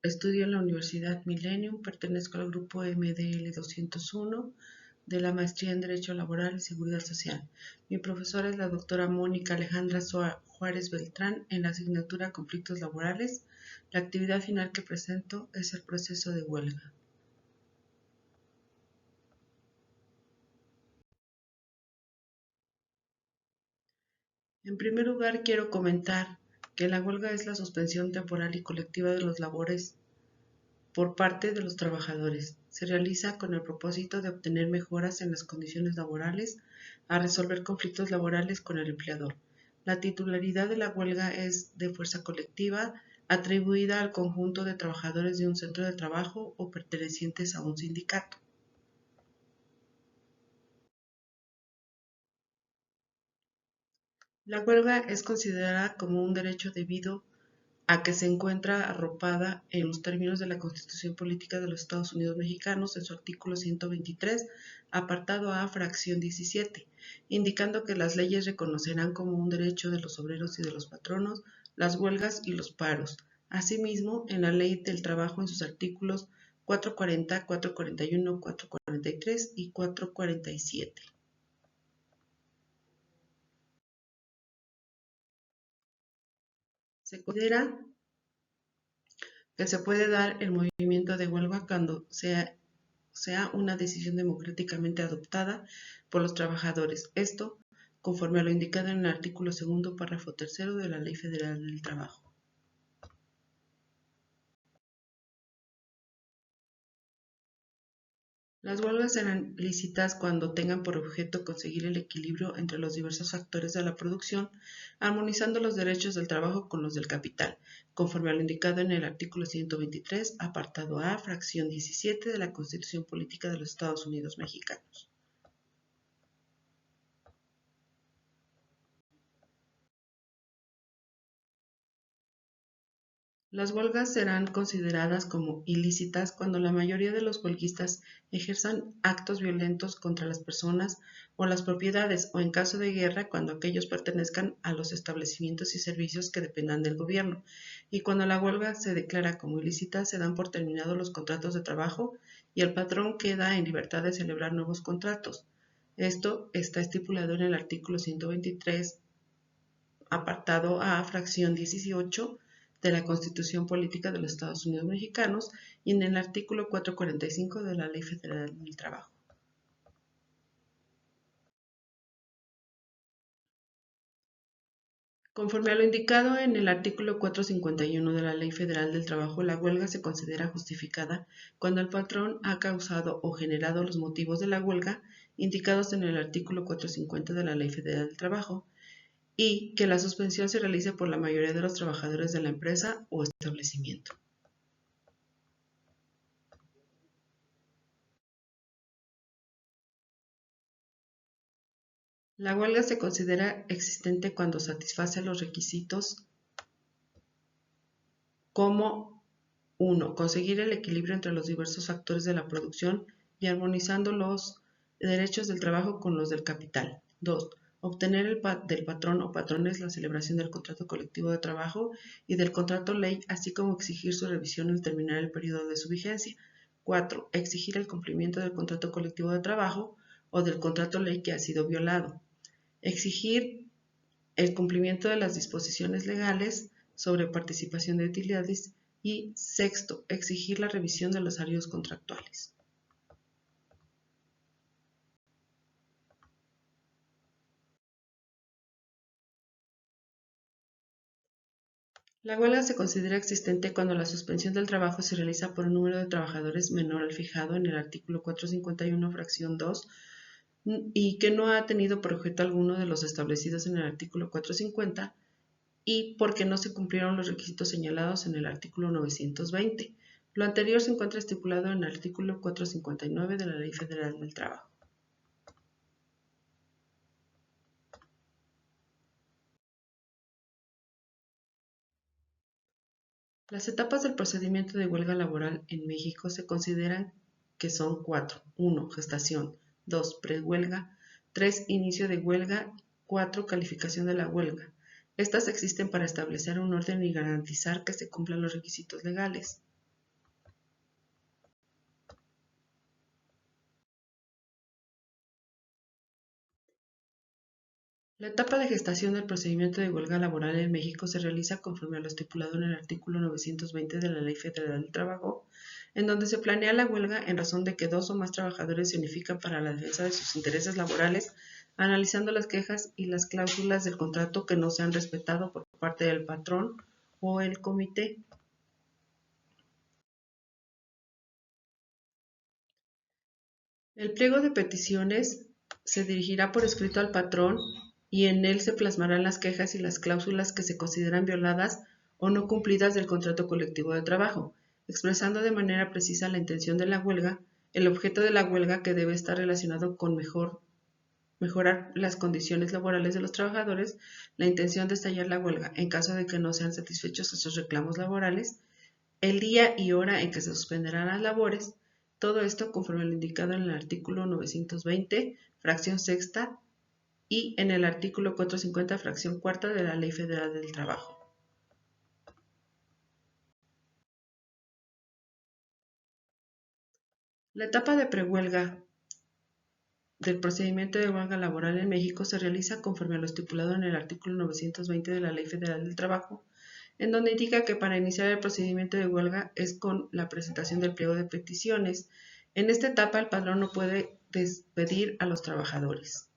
Estudio en la Universidad Millennium, pertenezco al grupo MDL 201 de la Maestría en Derecho Laboral y Seguridad Social. Mi profesora es la doctora Mónica Alejandra Juárez Beltrán en la asignatura Conflictos Laborales. La actividad final que presento es el proceso de huelga. En primer lugar, quiero comentar que la huelga es la suspensión temporal y colectiva de las labores por parte de los trabajadores. Se realiza con el propósito de obtener mejoras en las condiciones laborales, a resolver conflictos laborales con el empleador. La titularidad de la huelga es de fuerza colectiva, atribuida al conjunto de trabajadores de un centro de trabajo o pertenecientes a un sindicato. La huelga es considerada como un derecho debido a que se encuentra arropada en los términos de la Constitución Política de los Estados Unidos Mexicanos en su artículo 123, apartado A, fracción 17, indicando que las leyes reconocerán como un derecho de los obreros y de los patronos las huelgas y los paros. Asimismo, en la Ley del Trabajo en sus artículos 440, 441, 443 y 447. Se considera que se puede dar el movimiento de huelga cuando sea una decisión democráticamente adoptada por los trabajadores. Esto conforme a lo indicado en el artículo 2º, párrafo 3º de la Ley Federal del Trabajo. Las huelgas serán lícitas cuando tengan por objeto conseguir el equilibrio entre los diversos factores de la producción, armonizando los derechos del trabajo con los del capital, conforme a lo indicado en el artículo 123, apartado A, fracción 17 de la Constitución Política de los Estados Unidos Mexicanos. Las huelgas serán consideradas como ilícitas cuando la mayoría de los huelguistas ejerzan actos violentos contra las personas o las propiedades, o en caso de guerra cuando aquellos pertenezcan a los establecimientos y servicios que dependan del gobierno, y cuando la huelga se declara como ilícita se dan por terminados los contratos de trabajo y el patrón queda en libertad de celebrar nuevos contratos. Esto está estipulado en el artículo 123, apartado A, fracción 18 de la Constitución Política de los Estados Unidos Mexicanos y en el artículo 445 de la Ley Federal del Trabajo. Conforme a lo indicado en el artículo 451 de la Ley Federal del Trabajo, la huelga se considera justificada cuando el patrón ha causado o generado los motivos de la huelga indicados en el artículo 450 de la Ley Federal del Trabajo y que la suspensión se realice por la mayoría de los trabajadores de la empresa o establecimiento. La huelga se considera existente cuando satisface los requisitos como 1. Conseguir el equilibrio entre los diversos factores de la producción y armonizando los derechos del trabajo con los del capital. 2. Obtener del patrón o patrones la celebración del contrato colectivo de trabajo y del contrato ley, así como exigir su revisión al terminar el periodo de su vigencia. 4. Exigir el cumplimiento del contrato colectivo de trabajo o del contrato ley que ha sido violado. Exigir el cumplimiento de las disposiciones legales sobre participación de utilidades y sexto, exigir la revisión de los salarios contractuales. La huelga se considera existente cuando la suspensión del trabajo se realiza por un número de trabajadores menor al fijado en el artículo 451, fracción 2, y que no ha tenido por objeto alguno de los establecidos en el artículo 450 y porque no se cumplieron los requisitos señalados en el artículo 920. Lo anterior se encuentra estipulado en el artículo 459 de la Ley Federal del Trabajo. Las etapas del procedimiento de huelga laboral en México se consideran que son 4. 1. Gestación. 2. Prehuelga. 3. Inicio de huelga. 4. Calificación de la huelga. Estas existen para establecer un orden y garantizar que se cumplan los requisitos legales. La etapa de gestación del procedimiento de huelga laboral en México se realiza conforme a lo estipulado en el artículo 920 de la Ley Federal del Trabajo, en donde se planea la huelga en razón de que dos o más trabajadores se unifican para la defensa de sus intereses laborales, analizando las quejas y las cláusulas del contrato que no se han respetado por parte del patrón o el comité. El pliego de peticiones se dirigirá por escrito al patrón y en él se plasmarán las quejas y las cláusulas que se consideran violadas o no cumplidas del contrato colectivo de trabajo, expresando de manera precisa la intención de la huelga, el objeto de la huelga que debe estar relacionado con mejorar las condiciones laborales de los trabajadores, la intención de estallar la huelga en caso de que no sean satisfechos esos reclamos laborales, el día y hora en que se suspenderán las labores, todo esto conforme a lo indicado en el artículo 920, fracción sexta, y en el artículo 450, fracción cuarta de la Ley Federal del Trabajo. La etapa de prehuelga del procedimiento de huelga laboral en México se realiza conforme a lo estipulado en el artículo 920 de la Ley Federal del Trabajo, en donde indica que para iniciar el procedimiento de huelga es con la presentación del pliego de peticiones. En esta etapa el patrón no puede despedir a los trabajadores.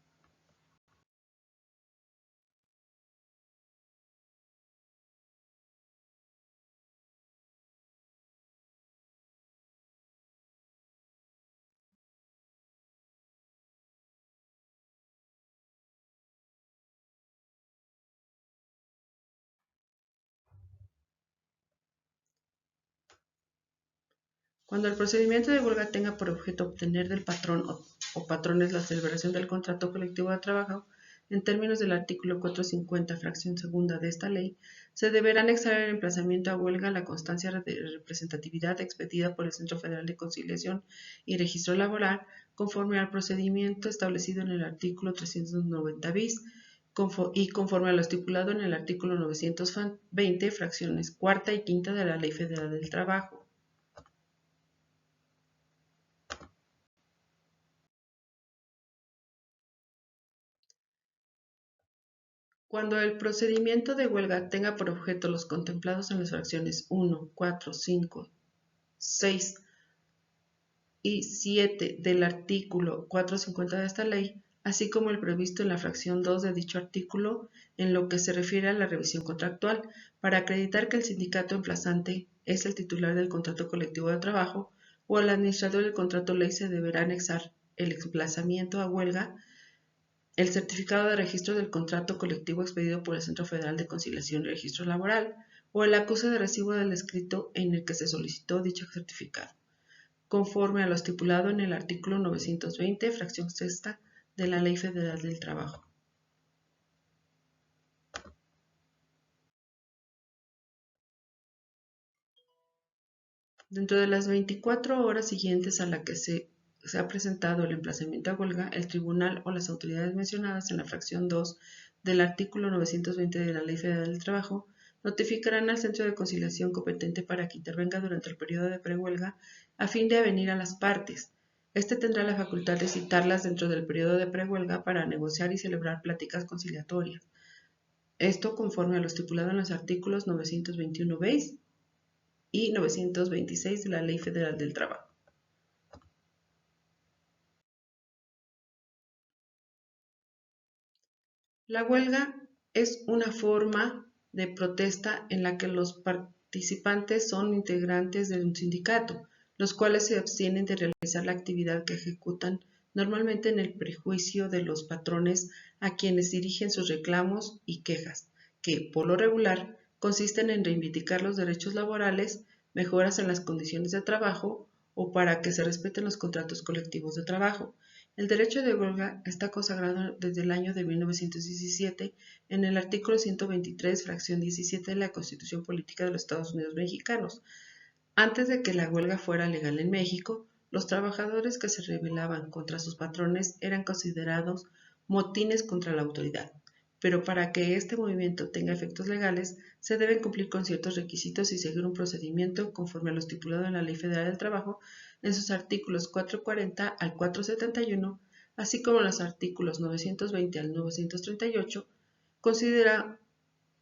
Cuando el procedimiento de huelga tenga por objeto obtener del patrón o patrones la celebración del contrato colectivo de trabajo, en términos del artículo 450, fracción segunda de esta ley, se deberá anexar el emplazamiento a huelga la constancia de representatividad expedida por el Centro Federal de Conciliación y Registro Laboral, conforme al procedimiento establecido en el artículo 390 bis y conforme a lo estipulado en el artículo 920, fracciones cuarta y quinta de la Ley Federal del Trabajo. Cuando el procedimiento de huelga tenga por objeto los contemplados en las fracciones 1, 4, 5, 6 y 7 del artículo 450 de esta ley, así como el previsto en la fracción 2 de dicho artículo en lo que se refiere a la revisión contractual, para acreditar que el sindicato emplazante es el titular del contrato colectivo de trabajo o el administrador del contrato ley, se deberá anexar el emplazamiento a huelga, el certificado de registro del contrato colectivo expedido por el Centro Federal de Conciliación y Registro Laboral o el acuse de recibo del escrito en el que se solicitó dicho certificado, conforme a lo estipulado en el artículo 920, fracción sexta de la Ley Federal del Trabajo. Dentro de las 24 horas siguientes a la que se ha presentado el emplazamiento a huelga, el tribunal o las autoridades mencionadas en la fracción 2 del artículo 920 de la Ley Federal del Trabajo notificarán al Centro de Conciliación competente para que intervenga durante el periodo de prehuelga a fin de avenir a las partes. Este tendrá la facultad de citarlas dentro del periodo de prehuelga para negociar y celebrar pláticas conciliatorias. Esto conforme a lo estipulado en los artículos 921 bis y 926 de la Ley Federal del Trabajo. La huelga es una forma de protesta en la que los participantes son integrantes de un sindicato, los cuales se abstienen de realizar la actividad que ejecutan normalmente en el perjuicio de los patrones a quienes dirigen sus reclamos y quejas, que, por lo regular, consisten en reivindicar los derechos laborales, mejoras en las condiciones de trabajo o para que se respeten los contratos colectivos de trabajo. El derecho de huelga está consagrado desde el año de 1917 en el artículo 123, fracción 17 de la Constitución Política de los Estados Unidos Mexicanos. Antes de que la huelga fuera legal en México, los trabajadores que se rebelaban contra sus patrones eran considerados motines contra la autoridad, pero para que este movimiento tenga efectos legales, se deben cumplir con ciertos requisitos y seguir un procedimiento conforme a lo estipulado en la Ley Federal del Trabajo en sus artículos 440 al 471, así como en los artículos 920 al 938. Considera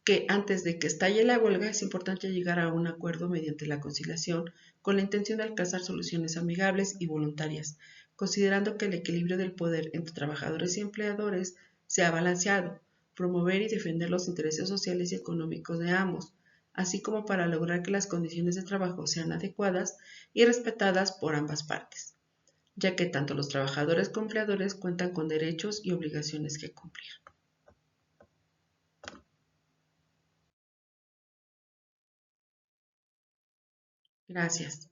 que antes de que estalle la huelga es importante llegar a un acuerdo mediante la conciliación con la intención de alcanzar soluciones amigables y voluntarias, considerando que el equilibrio del poder entre trabajadores y empleadores sea balanceado, promover y defender los intereses sociales y económicos de ambos, así como para lograr que las condiciones de trabajo sean adecuadas y respetadas por ambas partes, ya que tanto los trabajadores como empleadores cuentan con derechos y obligaciones que cumplir. Gracias.